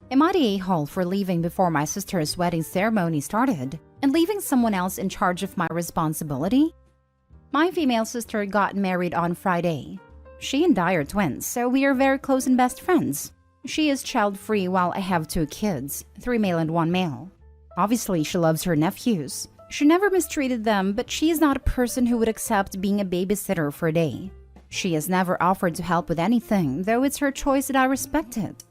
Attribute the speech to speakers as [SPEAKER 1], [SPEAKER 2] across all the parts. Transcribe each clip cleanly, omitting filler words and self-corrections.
[SPEAKER 1] Am I the a-hole for leaving before my sister's wedding ceremony started and leaving someone else in charge of my responsibility? My female sister got married on Friday. She and I are twins, so we are very close and best friends. She is child-free while I have 2 kids, 3 male and 1 male. Obviously, she loves her nephews. She never mistreated them, but she is not a person who would accept being a babysitter for a day. She has never offered to help with anything, though it's her choice that I respect it.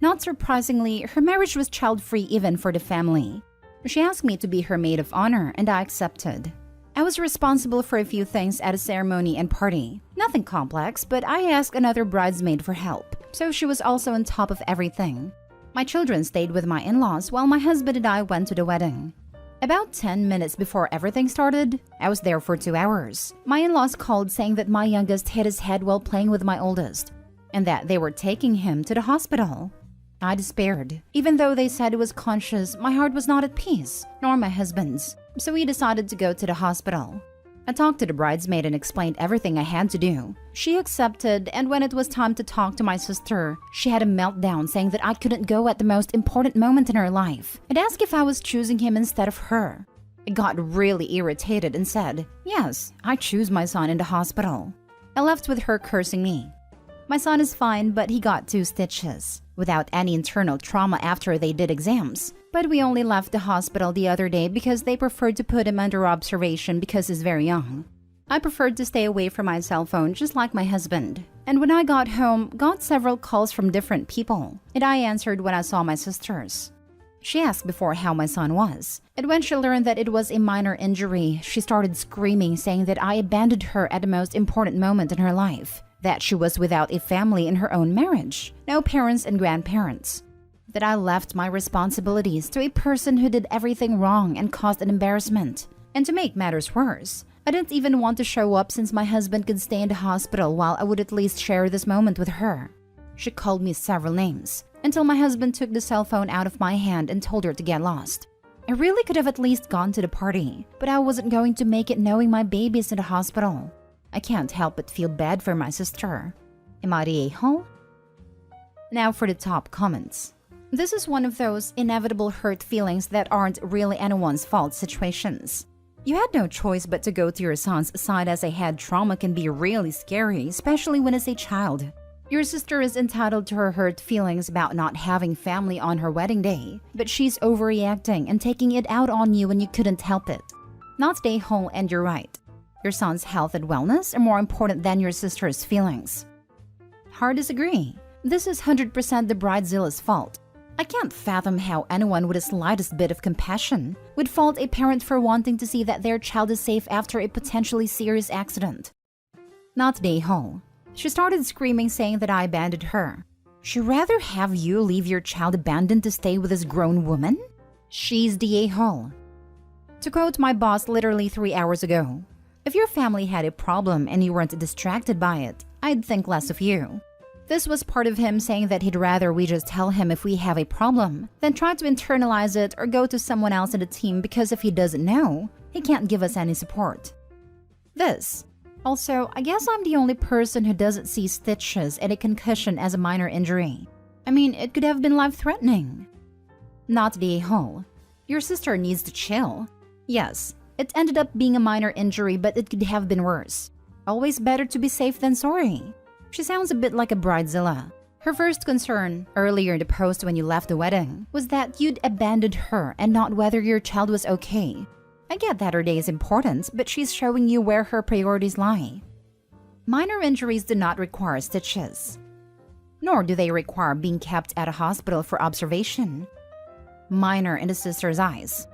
[SPEAKER 1] Not surprisingly, her marriage was child-free even for the family. She asked me to be her maid of honor, and I accepted. I was responsible for a few things at a ceremony and party. Nothing complex, but I asked another bridesmaid for help, so she was also on top of everything. My children stayed with my in-laws while my husband and I went to the wedding. About 10 minutes before everything started, I was there for 2 hours. My in-laws called saying that my youngest hit his head while playing with my oldest, and that they were taking him to the hospital. I despaired. Even though they said he was conscious, my heart was not at peace, nor my husband's, so we decided to go to the hospital. I talked to the bridesmaid and explained everything I had to do. She accepted, and when it was time to talk to my sister, she had a meltdown saying that I couldn't go at the most important moment in her life and asked if I was choosing him instead of her. I got really irritated and said, "Yes, I choose my son in the hospital." I left with her cursing me. My son is fine, but he got 2 stitches, without any internal trauma after they did exams. But we only left the hospital the other day because they preferred to put him under observation because he's very young. I preferred to stay away from my cell phone just like my husband. And when I got home, got several calls from different people, and I answered when I saw my sisters. She asked before how my son was, and when she learned that it was a minor injury, she started screaming saying that I abandoned her at the most important moment in her life. That she was without a family in her own marriage, no parents and grandparents. That I left my responsibilities to a person who did everything wrong and caused an embarrassment. And to make matters worse, I didn't even want to show up since my husband could stay in the hospital while I would at least share this moment with her. She called me several names, until my husband took the cell phone out of my hand and told her to get lost. I really could have at least gone to the party, but I wasn't going to make it knowing my baby's in the hospital. I can't help but feel bad for my sister. Am I the a-hole? Now for the top comments. This is one of those inevitable hurt feelings that aren't really anyone's fault situations. You had no choice but to go to your son's side as a head trauma can be really scary, especially when it's a child. Your sister is entitled to her hurt feelings about not having family on her wedding day, but she's overreacting and taking it out on you when you couldn't help it. Not the a-hole, and you're right. Your son's health and wellness are more important than your sister's feelings. Hard disagree. This is 100% the bridezilla's fault. I can't fathom how anyone with the slightest bit of compassion would fault a parent for wanting to see that their child is safe after a potentially serious accident. Not the a-hole. She started screaming saying that I abandoned her. She'd rather have you leave your child abandoned to stay with this grown woman? She's the a-hole. To quote my boss literally 3 hours ago, "If your family had a problem and you weren't distracted by it, I'd think less of you." This was part of him saying that he'd rather we just tell him if we have a problem than try to internalize it or go to someone else in the team because if he doesn't know, he can't give us any support. This. Also, I guess I'm the only person who doesn't see stitches and a concussion as a minor injury. I mean, it could have been life-threatening. Not the a-hole. Your sister needs to chill. Yes. It ended up being a minor injury, but it could have been worse. Always better to be safe than sorry. She sounds a bit like a bridezilla. Her first concern, earlier in the post when you left the wedding, was that you'd abandoned her and not whether your child was okay. I get that her day is important, but she's showing you where her priorities lie. Minor injuries do not require stitches. Nor do they require being kept at a hospital for observation. Minor in the sister's eyes.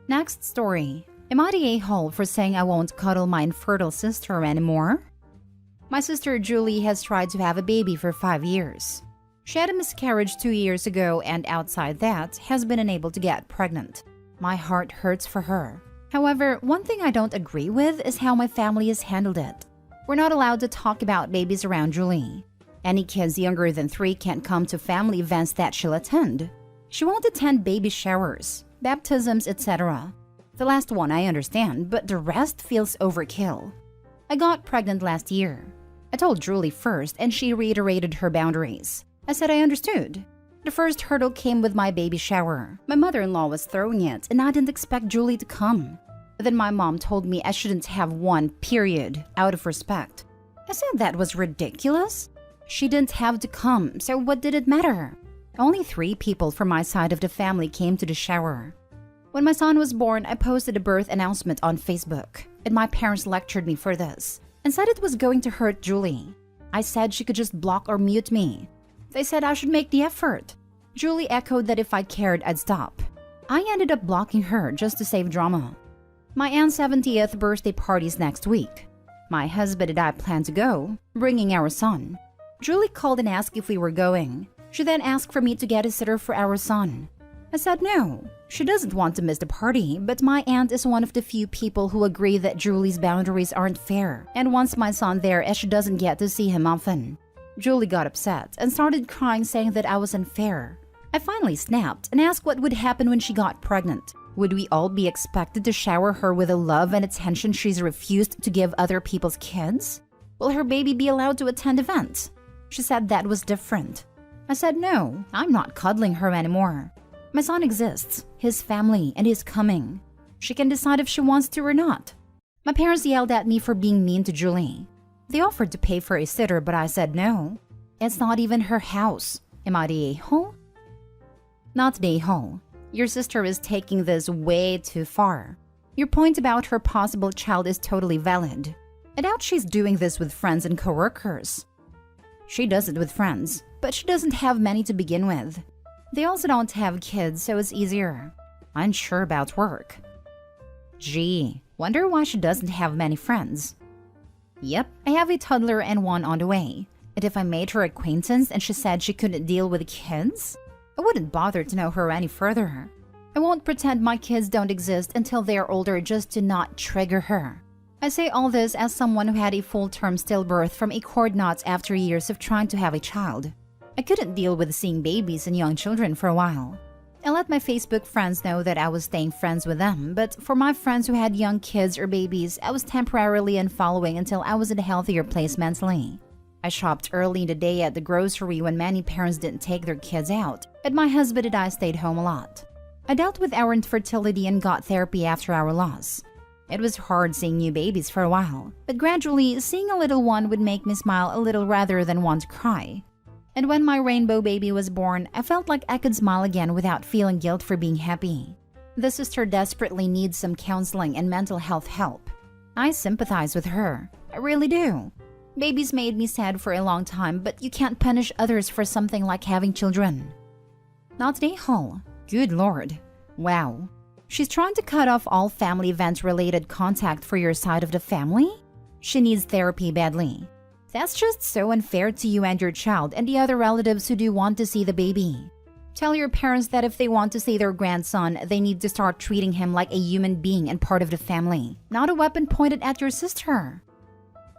[SPEAKER 1] Next story. Am I the a-hole for saying I won't cuddle my infertile sister anymore? My sister Julie has tried to have a baby for 5 years. She had a miscarriage 2 years ago and outside that has been unable to get pregnant. My heart hurts for her. However, one thing I don't agree with is how my family has handled it. We're not allowed to talk about babies around Julie. Any kids younger than 3 can't come to family events that she'll attend. She won't attend baby showers, baptisms, etc. The last one I understand, but the rest feels overkill. I got pregnant last year. I told Julie first and she reiterated her boundaries. I said I understood. The first hurdle came with my baby shower. My mother-in-law was throwing it, and I didn't expect Julie to come. Then my mom told me I shouldn't have one, period, out of respect. I said that was ridiculous. She didn't have to come, so what did it matter? Only 3 people from my side of the family came to the shower. When my son was born, I posted a birth announcement on Facebook, and my parents lectured me for this and said it was going to hurt Julie. I said she could just block or mute me. They said I should make the effort. Julie echoed that if I cared, I'd stop. I ended up blocking her just to save drama. My aunt's 70th birthday party's next week. My husband and I plan to go, bringing our son. Julie called and asked if we were going. She then asked for me to get a sitter for our son. I said no. She doesn't want to miss the party, but my aunt is one of the few people who agree that Julie's boundaries aren't fair and wants my son there as she doesn't get to see him often. Julie got upset and started crying, saying that I was unfair. I finally snapped and asked what would happen when she got pregnant. Would we all be expected to shower her with the love and attention she's refused to give other people's kids? Will her baby be allowed to attend events? She said that was different. I said no, I'm not cuddling her anymore. My son exists, his family, and he's coming. She can decide if she wants to or not. My parents yelled at me for being mean to Julie. They offered to pay for a sitter, but I said no. It's not even her house. Am I the a-hole? Not the a-hole. Your sister is taking this way too far. Your point about her possible child is totally valid. I doubt she's doing this with friends and coworkers. She does it with friends, but she doesn't have many to begin with. They also don't have kids, so it's easier. Unsure about work. Gee, wonder why she doesn't have many friends. Yep, I have a toddler and one on the way. And if I made her acquaintance and she said she couldn't deal with kids, I wouldn't bother to know her any further. I won't pretend my kids don't exist until they are older just to not trigger her. I say all this as someone who had a full-term stillbirth from a cord knot after years of trying to have a child. I couldn't deal with seeing babies and young children for a while. I let my Facebook friends know that I was staying friends with them, but for my friends who had young kids or babies, I was temporarily unfollowing until I was in a healthier place mentally. I shopped early in the day at the grocery when many parents didn't take their kids out, and my husband and I stayed home a lot. I dealt with our infertility and got therapy after our loss. It was hard seeing new babies for a while, but gradually, seeing a little one would make me smile a little rather than want to cry. And when my rainbow baby was born, I felt like I could smile again without feeling guilt for being happy. The sister desperately needs some counseling and mental health help. I sympathize with her. I really do. Babies made me sad for a long time, but you can't punish others for something like having children. Not the a-hole. Good Lord. Wow. She's trying to cut off all family event-related contact for your side of the family? She needs therapy badly. That's just so unfair to you and your child and the other relatives who do want to see the baby. Tell your parents that if they want to see their grandson, they need to start treating him like a human being and part of the family, not a weapon pointed at your sister.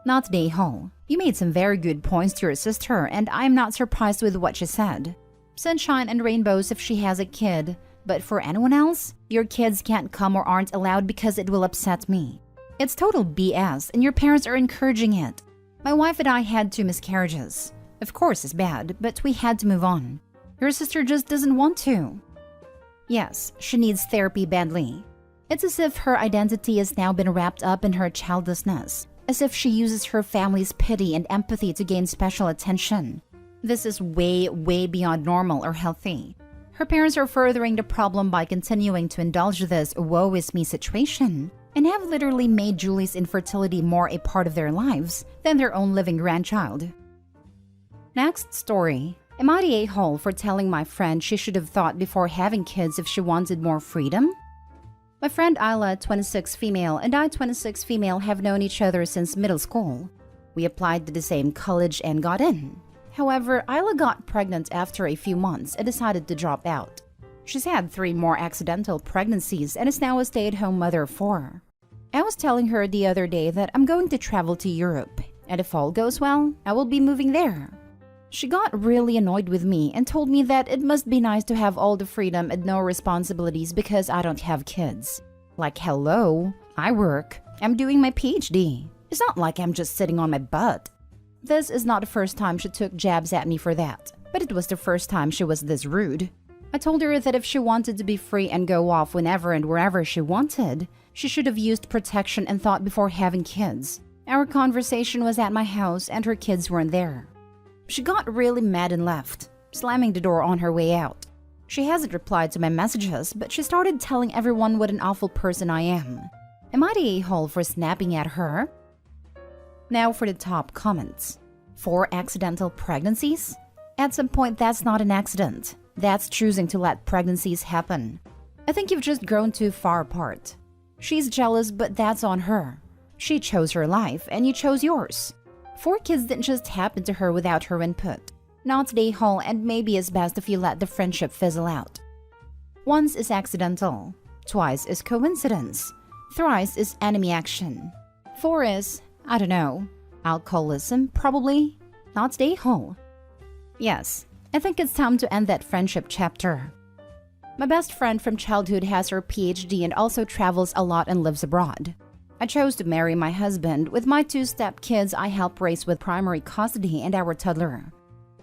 [SPEAKER 1] Not the a-hole. You made some very good points to your sister, and I'm not surprised with what she said. Sunshine and rainbows if she has a kid, but for anyone else, your kids can't come or aren't allowed because it will upset me. It's total BS, and your parents are encouraging it. My wife and I had 2 miscarriages. Of course it's bad, but we had to move on. Your sister just doesn't want to. Yes, she needs therapy badly. It's as if her identity has now been wrapped up in her childlessness, as if she uses her family's pity and empathy to gain special attention. This is way, way beyond normal or healthy. Her parents are furthering the problem by continuing to indulge this woe is me situation, and have literally made Julie's infertility more a part of their lives than their own living grandchild. Next story. Am I the a-hole for telling my friend she should have thought before having kids if she wanted more freedom? My friend Isla, 26 female, and I, 26 female, have known each other since middle school. We applied to the same college and got in. However, Isla got pregnant after a few months and decided to drop out. She's had 3 more accidental pregnancies and is now a stay-at-home mother of 4. I was telling her the other day that I'm going to travel to Europe, and if all goes well, I will be moving there. She got really annoyed with me and told me that it must be nice to have all the freedom and no responsibilities because I don't have kids. Like, hello, I work. I'm doing my PhD. It's not like I'm just sitting on my butt. This is not the first time she took jabs at me for that. but it was the first time she was this rude. I told her that if she wanted to be free and go off whenever and wherever she wanted, she should have used protection and thought before having kids. Our conversation was at my house and her kids weren't there. She got really mad and left, slamming the door on her way out. She hasn't replied to my messages, but she started telling everyone what an awful person I am. Am I the a-hole for snapping at her? Now for the top comments. 4 accidental pregnancies? At some point, that's not an accident. That's choosing to let pregnancies happen. I think you've just grown too far apart. She's jealous, but that's on her. She chose her life, and you chose yours. 4 kids didn't just happen to her without her input. Not the whole, and maybe it's best if you let the friendship fizzle out. Once is accidental. Twice is coincidence. Thrice is enemy action. 4 is, I don't know, alcoholism, probably. Not the whole. Yes, I think it's time to end that friendship chapter. My best friend from childhood has her PhD and also travels a lot and lives abroad. I chose to marry my husband. With my 2 step-kids, I help raise with primary custody and our toddler.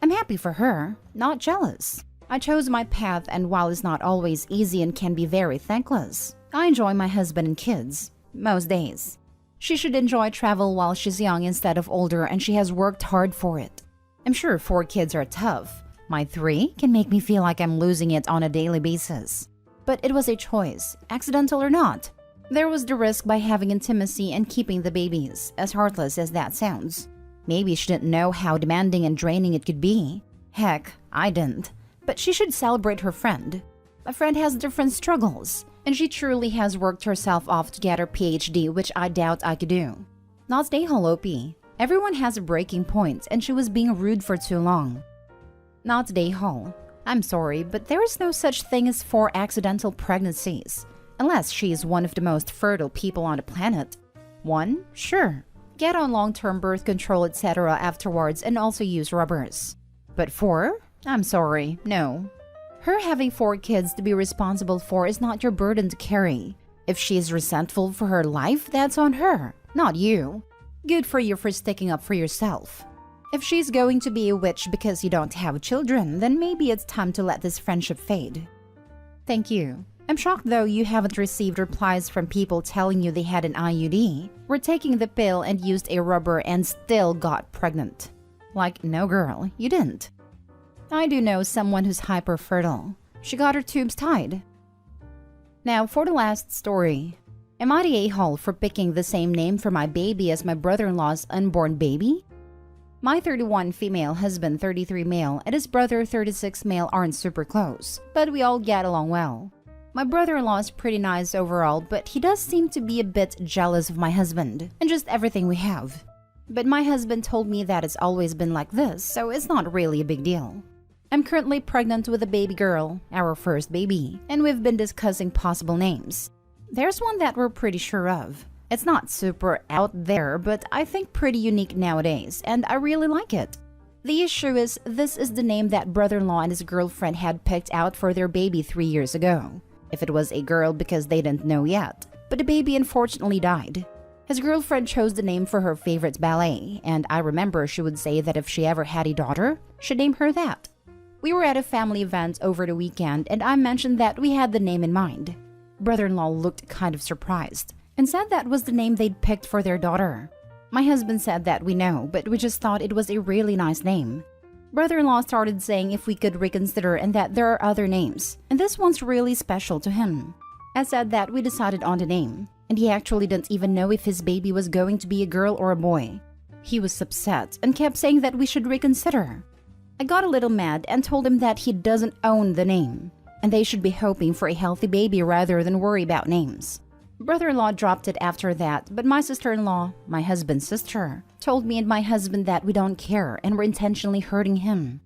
[SPEAKER 1] I'm happy for her, not jealous. I chose my path, and while it's not always easy and can be very thankless, I enjoy my husband and kids, most days. She should enjoy travel while she's young instead of older, and she has worked hard for it. I'm sure 4 kids are tough. My 3 can make me feel like I'm losing it on a daily basis. But it was a choice, accidental or not. There was the risk by having intimacy and keeping the babies, as heartless as that sounds. Maybe she didn't know how demanding and draining it could be. Heck, I didn't. But she should celebrate her friend. My friend has different struggles, and she truly has worked herself off to get her PhD, which I doubt I could do. Not stay holopy. Everyone has a breaking point, and she was being rude for too long. Not stay whole. I'm sorry, but there is no such thing as 4 accidental pregnancies, unless she is one of the most fertile people on the planet. 1, sure. Get on long-term birth control, etc. afterwards and also use rubbers. But 4? I'm sorry, no. Her having 4 kids to be responsible for is not your burden to carry. If she is resentful for her life, that's on her, not you. Good for you for sticking up for yourself. If she's going to be a witch because you don't have children, then maybe it's time to let this friendship fade. Thank you. I'm shocked though you haven't received replies from people telling you they had an IUD, were taking the pill and used a rubber and still got pregnant. Like, no girl, you didn't. I do know someone who's hyper-fertile. She got her tubes tied. Now for the last story. Am I the a-hole for picking the same name for my baby as my brother-in-law's unborn baby? My 31 female husband, 33 male, and his brother, 36 male aren't super close, but we all get along well. My brother-in-law is pretty nice overall, but he does seem to be a bit jealous of my husband and just everything we have. But my husband told me that it's always been like this, so it's not really a big deal. I'm currently pregnant with a baby girl, our first baby, and we've been discussing possible names. There's one that we're pretty sure of. It's not super out there, but I think pretty unique nowadays, and I really like it. The issue is, this is the name that brother-in-law and his girlfriend had picked out for their baby 3 years ago. If it was a girl because they didn't know yet, but the baby unfortunately died. His girlfriend chose the name for her favorite ballet, and I remember she would say that if she ever had a daughter, she'd name her that. We were at a family event over the weekend, and I mentioned that we had the name in mind. Brother-in-law looked kind of surprised and said that was the name they'd picked for their daughter. My husband said that we know, but we just thought it was a really nice name. Brother-in-law started saying if we could reconsider and that there are other names, and this one's really special to him. I said that we decided on the name, and he actually didn't even know if his baby was going to be a girl or a boy. He was upset and kept saying that we should reconsider. I got a little mad and told him that he doesn't own the name, and they should be hoping for a healthy baby rather than worry about names. Brother-in-law dropped it after that, but my sister-in-law, my husband's sister, told me and my husband that we don't care and we're intentionally hurting him.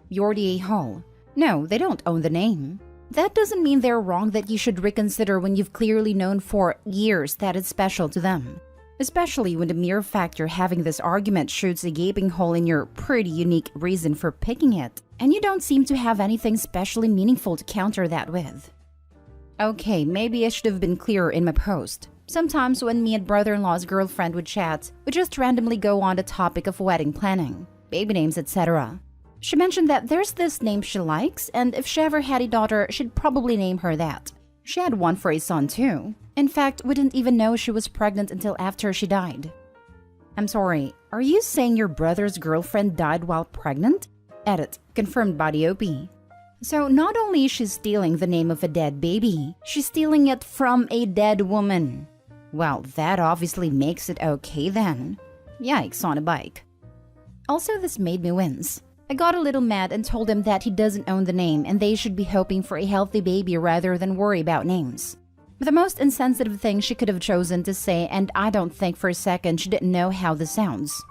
[SPEAKER 1] You're the a-hole. No, they don't own the name. That doesn't mean they're wrong that you should reconsider when you've clearly known for years that it's special to them. Especially when the mere fact you're having this argument shoots a gaping hole in your pretty unique reason for picking it, and you don't seem to have anything specially meaningful to counter that with. Okay, maybe I should have been clearer in my post. Sometimes when me and brother-in-law's girlfriend would chat, we just randomly go on the topic of wedding planning, baby names, etc. She mentioned that there's this name she likes, and if she ever had a daughter, she'd probably name her that. She had one for a son too. In fact, we didn't even know she was pregnant until after she died. I'm sorry, are you saying your brother's girlfriend died while pregnant? Edit, confirmed by the OP. So not only is she stealing the name of a dead baby, she's stealing it from a dead woman. Well, that obviously makes it okay then. Yikes on a bike. Also, this made me wince. I got a little mad and told him that he doesn't own the name and they should be hoping for a healthy baby rather than worry about names. The most insensitive thing she could have chosen to say, and I don't think for a second she didn't know how this sounds.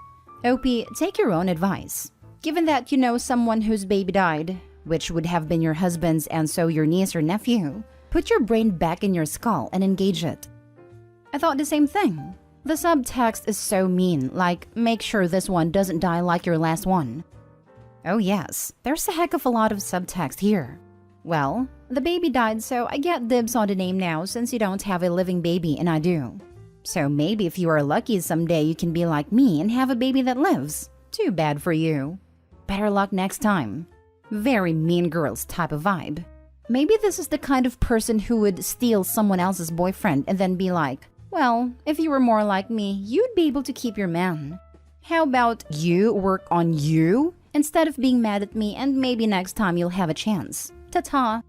[SPEAKER 1] OP, take your own advice. Given that you know someone whose baby died, which would have been your husband's and so your niece or nephew, put your brain back in your skull and engage it. I thought the same thing. The subtext is so mean, like, make sure this one doesn't die like your last one. Oh yes, there's a heck of a lot of subtext here. Well, the baby died, so I get dibs on the name now since you don't have a living baby and I do. So maybe if you are lucky someday you can be like me and have a baby that lives. Too bad for you. Better luck next time. Very mean girls type of vibe. Maybe this is the kind of person who would steal someone else's boyfriend and then be like, well, if you were more like me, you'd be able to keep your man. How about you work on you instead of being mad at me and maybe next time you'll have a chance. Ta-ta.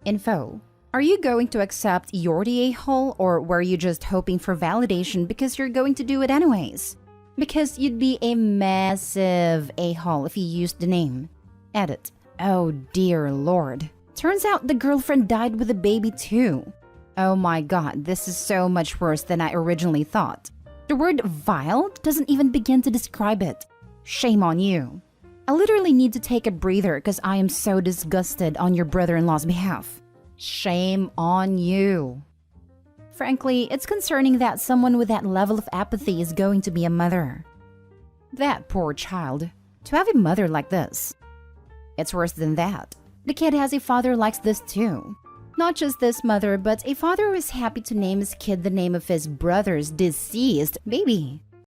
[SPEAKER 1] Info. Are you going to accept you're the a-hole or were you just hoping for validation because you're going to do it anyways? Because you'd be a massive a-hole if you used the name. Edit. Oh dear lord. Turns out the girlfriend died with a baby too. Oh my god, this is so much worse than I originally thought. The word vile doesn't even begin to describe it. Shame on you. I literally need to take a breather because I am so disgusted on your brother-in-law's behalf. Shame on you. Frankly, it's concerning that someone with that level of apathy is going to be a mother. That poor child. To have a mother like this. It's worse than that. The kid has a father like this too. Not just this mother, but a father who is happy to name his kid the name of his brother's deceased baby.